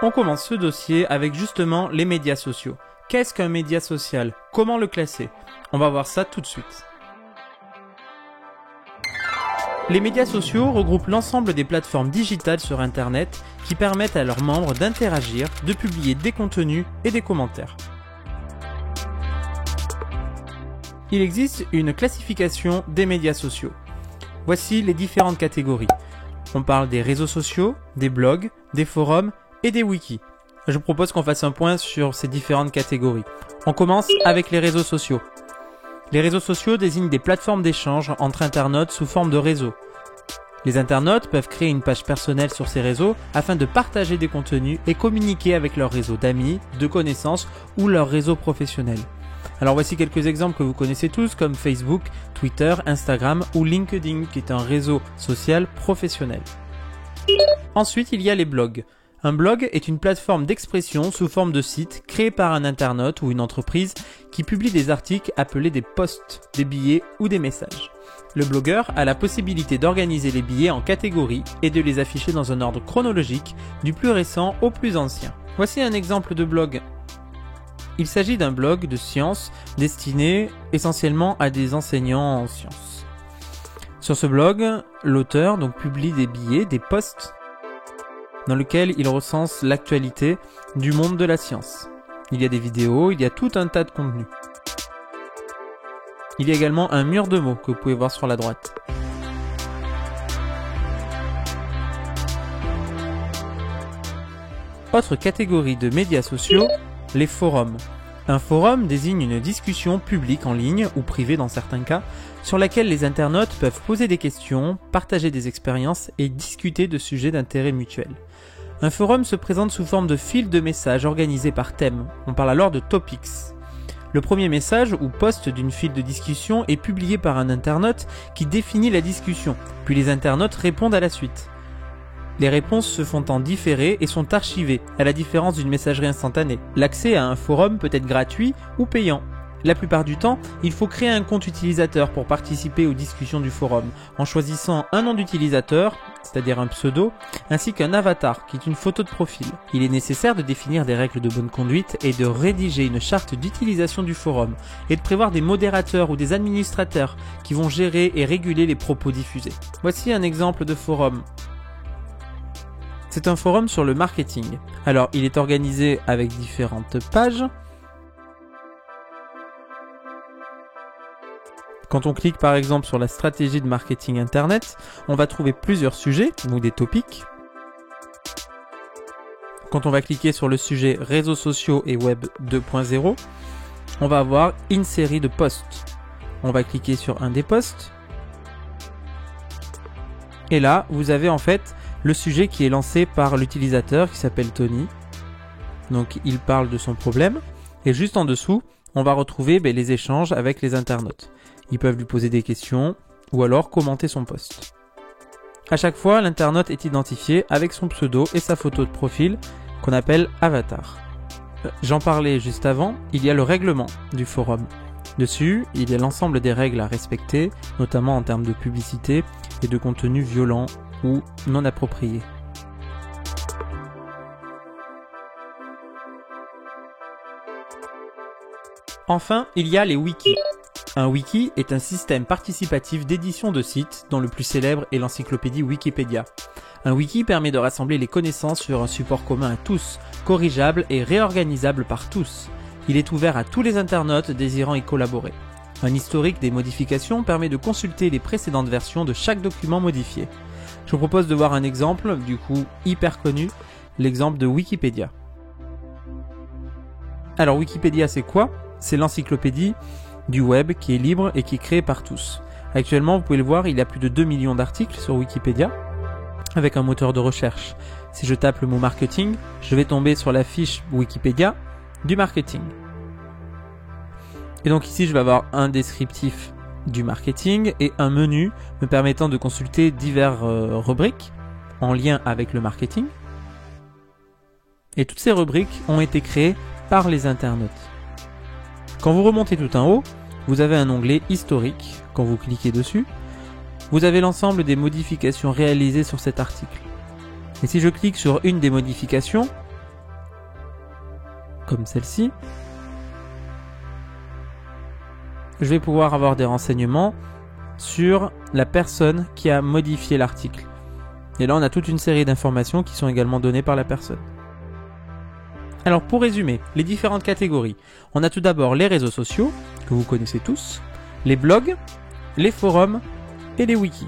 On commence ce dossier avec justement les médias sociaux. Qu'est-ce qu'un média social? Comment le classer? On va voir ça tout de suite. Les médias sociaux regroupent l'ensemble des plateformes digitales sur Internet qui permettent à leurs membres d'interagir, de publier des contenus et des commentaires. Il existe une classification des médias sociaux. Voici les différentes catégories. On parle des réseaux sociaux, des blogs, des forums et des wikis. Je propose qu'on fasse un point sur ces différentes catégories. On commence avec les réseaux sociaux. Les réseaux sociaux désignent des plateformes d'échange entre internautes sous forme de réseaux. Les internautes peuvent créer une page personnelle sur ces réseaux afin de partager des contenus et communiquer avec leur réseau d'amis, de connaissances ou leur réseau professionnel. Alors voici quelques exemples que vous connaissez tous comme Facebook, Twitter, Instagram ou LinkedIn qui est un réseau social professionnel. Ensuite, il y a les blogs. Un blog est une plateforme d'expression sous forme de site créé par un internaute ou une entreprise qui publie des articles appelés des posts, des billets ou des messages. Le blogueur a la possibilité d'organiser les billets en catégories et de les afficher dans un ordre chronologique du plus récent au plus ancien. Voici un exemple de blog. Il s'agit d'un blog de sciences destiné essentiellement à des enseignants en sciences. Sur ce blog, l'auteur publie des billets, des posts, dans lequel il recense l'actualité du monde de la science. Il y a des vidéos, il y a tout un tas de contenus. Il y a également un mur de mots que vous pouvez voir sur la droite. Autre catégorie de médias sociaux, les forums. Un forum désigne une discussion publique en ligne ou privée dans certains cas, sur laquelle les internautes peuvent poser des questions, partager des expériences et discuter de sujets d'intérêt mutuel. Un forum se présente sous forme de fil de messages organisés par thème. On parle alors de topics. Le premier message ou post d'une file de discussion est publié par un internaute qui définit la discussion, puis les internautes répondent à la suite. Les réponses se font en différé et sont archivées, à la différence d'une messagerie instantanée. L'accès à un forum peut être gratuit ou payant. La plupart du temps, il faut créer un compte utilisateur pour participer aux discussions du forum, en choisissant un nom d'utilisateur, c'est-à-dire un pseudo, ainsi qu'un avatar, qui est une photo de profil. Il est nécessaire de définir des règles de bonne conduite et de rédiger une charte d'utilisation du forum, et de prévoir des modérateurs ou des administrateurs qui vont gérer et réguler les propos diffusés. Voici un exemple de forum. C'est un forum sur le marketing. Alors, il est organisé avec différentes pages. Quand on clique par exemple sur la stratégie de marketing internet, on va trouver plusieurs sujets ou des topics. Quand on va cliquer sur le sujet réseaux sociaux et web 2.0, on va avoir une série de posts. On va cliquer sur un des posts. Et là, vous avez en fait le sujet qui est lancé par l'utilisateur qui s'appelle Tony. Donc il parle de son problème. Et juste en dessous, on va retrouver les échanges avec les internautes. Ils peuvent lui poser des questions ou alors commenter son post. À chaque fois, l'internaute est identifié avec son pseudo et sa photo de profil qu'on appelle avatar. J'en parlais juste avant, il y a le règlement du forum. Dessus, il y a l'ensemble des règles à respecter, notamment en termes de publicité et de contenu violent ou non approprié. Enfin, il y a les wikis. Un wiki est un système participatif d'édition de sites dont le plus célèbre est l'encyclopédie Wikipédia. Un wiki permet de rassembler les connaissances sur un support commun à tous, corrigeable et réorganisable par tous. Il est ouvert à tous les internautes désirant y collaborer. Un historique des modifications permet de consulter les précédentes versions de chaque document modifié. Je vous propose de voir un exemple, du coup hyper connu, l'exemple de Wikipédia. Alors Wikipédia c'est quoi? C'est l'encyclopédie du web qui est libre et qui est créée par tous. Actuellement, vous pouvez le voir, il y a plus de 2 millions d'articles sur Wikipédia avec un moteur de recherche. Si je tape le mot marketing, je vais tomber sur la fiche Wikipédia du marketing. Et donc ici, je vais avoir un descriptif du marketing et un menu me permettant de consulter diverses rubriques en lien avec le marketing. Et toutes ces rubriques ont été créées par les internautes. Quand vous remontez tout en haut, vous avez un onglet historique. Quand vous cliquez dessus, vous avez l'ensemble des modifications réalisées sur cet article. Et si je clique sur une des modifications, comme celle-ci, je vais pouvoir avoir des renseignements sur la personne qui a modifié l'article. Et là, on a toute une série d'informations qui sont également données par la personne. Alors, pour résumer, les différentes catégories. On a tout d'abord les réseaux sociaux, que vous connaissez tous, les blogs, les forums et les wikis.